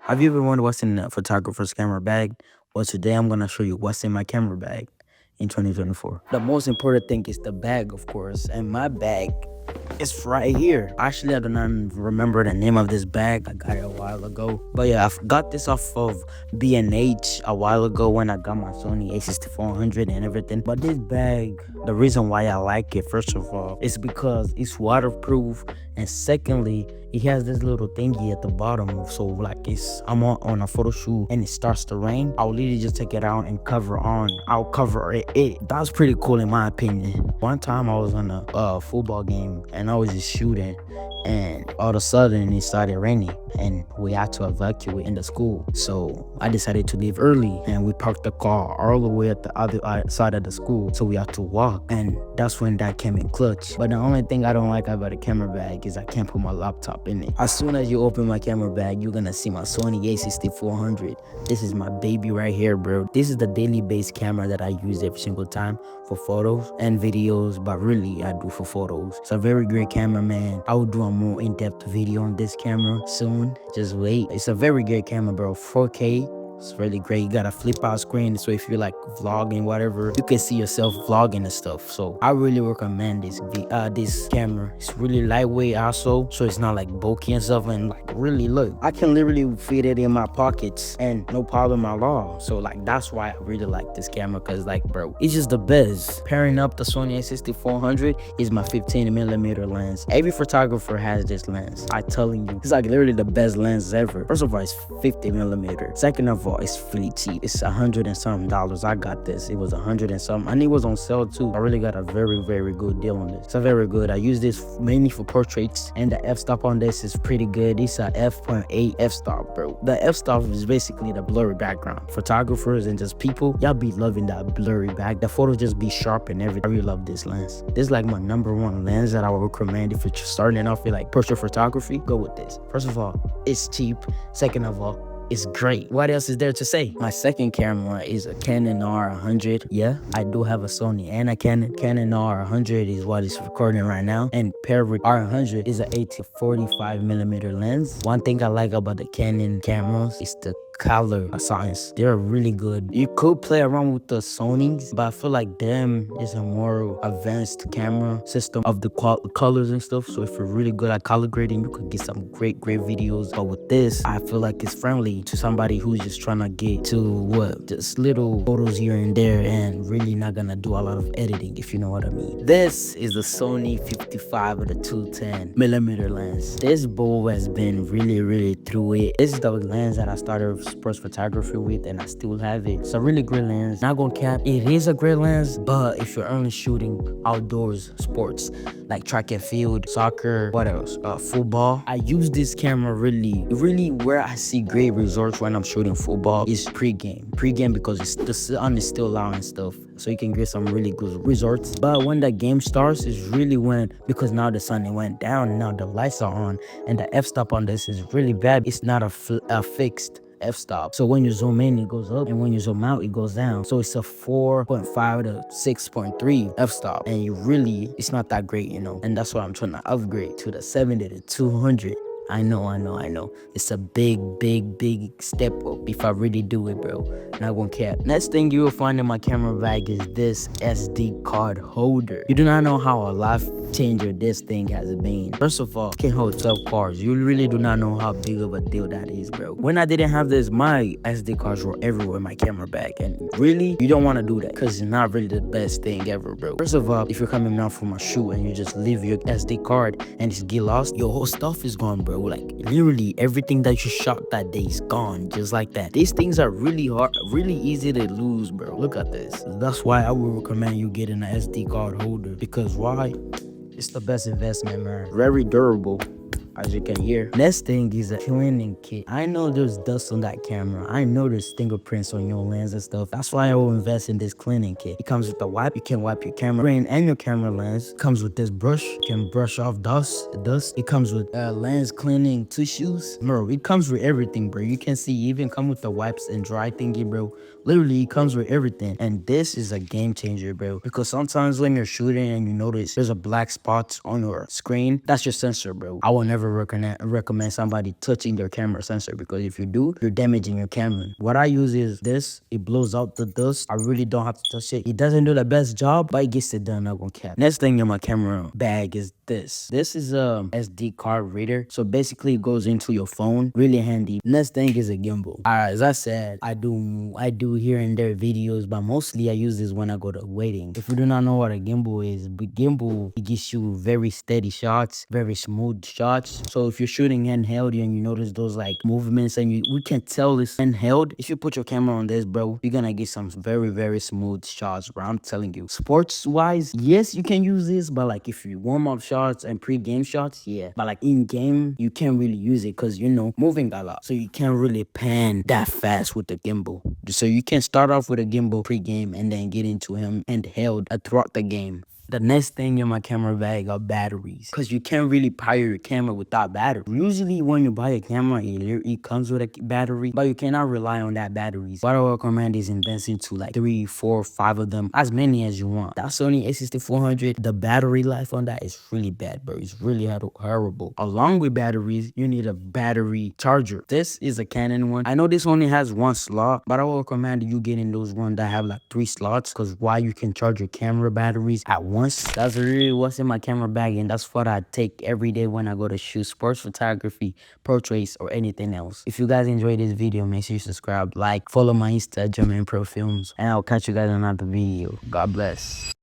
Have you ever wondered what's in a photographer's camera bag? Well, today I'm gonna show you what's in my camera bag in 2024. The most important thing is the bag, of course, and my bag is right here. Actually, I do not remember the name of this bag. I got it a while ago. But yeah, I've got this off of B&H a while ago when I got my Sony a6400 and everything. But this bag, the reason why I like it, first of all, is because it's waterproof, and secondly, it has this little thingy at the bottom. So like I'm on a photo shoot and it starts to rain, I'll literally just take it out and I'll cover it. That's pretty cool in my opinion. One time I was on a football game and I was just shooting, and all of a sudden it started raining and we had to evacuate in the school. So I decided to leave early and we parked the car all the way at the other side of the school, so we had to walk, and that's when that came in clutch. But the only thing I don't like about a camera bag is I can't put my laptop in it. As soon as you open my camera bag, you're gonna see my Sony a6400. This is my baby right here, bro. This is the daily base camera that I use every single time for photos and videos, but really I do for photos. It's a very great camera, man. I will do a more in-depth video on this camera soon. Just wait. It's a very great camera, bro. 4K. It's really great. You got a flip out screen, so if you're like vlogging, whatever, you can see yourself vlogging and stuff. So I really recommend this camera. It's really lightweight also, so it's not like bulky and stuff. And like, really, look, I can literally fit it in my pockets and no problem at all. So like, that's why I really like this camera, because like, bro, it's just the best. Pairing up the Sony a6400 is my 15mm lens. Every photographer has this lens. I'm telling you, it's like literally the best lens ever. First of all, it's 50mm. Second of all, it's really cheap. It's $100 and something. I got this. It was $100 and something, and it was on sale too. I really got a very, very good deal on this. It's a very good. I use this mainly for portraits, and the f-stop on this is pretty good. It's a f.8 f-stop, bro. The f-stop is basically the blurry background. Photographers and just people, y'all be loving that blurry back. The photos just be sharp and everything. I really love this lens. This is like my #1 lens that I would recommend if you're starting off with like portrait photography. Go with this. First of all, it's cheap. Second of all, it's great. What else is there to say? My second camera is a Canon R100. Yeah, I do have a Sony and a Canon. Canon R100 is what it's recording right now, and paired with R100 is an 8-45mm lens. One thing I like about the Canon cameras is the color science. They're really good. You could play around with the Sonys, but I feel like them is a more advanced camera system of the colors and stuff. So if you're really good at color grading, you could get some great videos. But with this, I feel like it's friendly to somebody who's just trying to get to just little photos here and there and really not gonna do a lot of editing, if you know what I mean. This is the Sony 55 with a 210mm lens. This bull has been really through it. This is the lens that I started sports photography with, and I still have it. It's a really great lens. Not gonna cap, it is a great lens, but if you're only shooting outdoors sports like track and field, soccer, what else, football, I use this camera really where I see great results when I'm shooting football is pre-game because the sun is still out and stuff, so you can get some really good results. But when the game starts is really when, because now the sun went down and now the lights are on, and the f-stop on this is really bad. It's not a fixed f-stop, so when you zoom in it goes up, and when you zoom out it goes down. So it's a 4.5 to 6.3 f-stop, and it's not that great, you know. And that's why I'm trying to upgrade to the 70 to 200. I know. It's a big step up if I really do it, bro. Not gonna care. Next thing you will find in my camera bag is this SD card holder. You do not know how a life changer this thing has been. First of all, it can hold 12 cards. You really do not know how big of a deal that is, bro. When I didn't have this, my SD cards were everywhere in my camera bag, and really, you don't want to do that because it's not really the best thing ever, bro. First of all, if you're coming out from a shoot and you just leave your SD card and it's get lost, your whole stuff is gone, bro. Like literally everything that you shot that day is gone, just like that. These things are really easy to lose, bro. Look at this. That's why I would recommend you getting an SD card holder, because why? It's the best investment, man. Very durable, as you can hear. Next thing is a cleaning kit. I know there's dust on that camera. I know there's fingerprints on your lens and stuff. That's why I will invest in this cleaning kit. It comes with a wipe. You can wipe your camera screen and your camera lens. It comes with this brush. You can brush off dust. It comes with lens cleaning tissues. Bro, it comes with everything, bro. You can see, even come with the wipes and dry thingy, bro. Literally, it comes with everything. And this is a game changer, bro. Because sometimes when you're shooting and you notice there's a black spot on your screen, that's your sensor, bro. I will never never recommend somebody touching their camera sensor, because if you do, you're damaging your camera. What I use is this. It blows out the dust. I really don't have to touch it. It doesn't do the best job, but it gets it done. Not gonna cap. Next thing in my camera bag is this. This is a SD card reader. So basically it goes into your phone. Really handy. Next thing is a gimbal. Alright, as I said, I do here and there videos, but mostly I use this when I go to wedding. If you do not know what a gimbal is, gimbal, it gives you very steady shots, very smooth shots. So if you're shooting handheld and you notice those like movements and we can tell it's handheld, if you put your camera on this, bro, you're gonna get some very smooth shots, bro. I'm telling you. Sports wise, yes, you can use this, but like if you warm up shots and pre-game shots, yeah. But like in game, you can't really use it because moving a lot. So you can't really pan that fast with the gimbal. So you can start off with a gimbal pre-game and then get into him handheld throughout the game. The next thing in my camera bag are batteries, because you can't really power your camera without battery. Usually when you buy a camera, it comes with a battery, but you cannot rely on that batteries. What I recommend is investing to like 3, 4, 5 of them, as many as you want. That Sony a6400, the battery life on that is really bad, bro. It's really horrible. Along with batteries, you need a battery charger. This is a Canon one. I know this only has 1 slot, but I will recommend you getting those ones that have like 3 slots, because why you can charge your camera batteries at once. That's really what's in my camera bag, and that's what I take every day when I go to shoot sports photography, portraits, or anything else. If you guys enjoyed this video, make sure you subscribe, like, follow my Insta, German Pro Films, and I'll catch you guys in another video. God bless.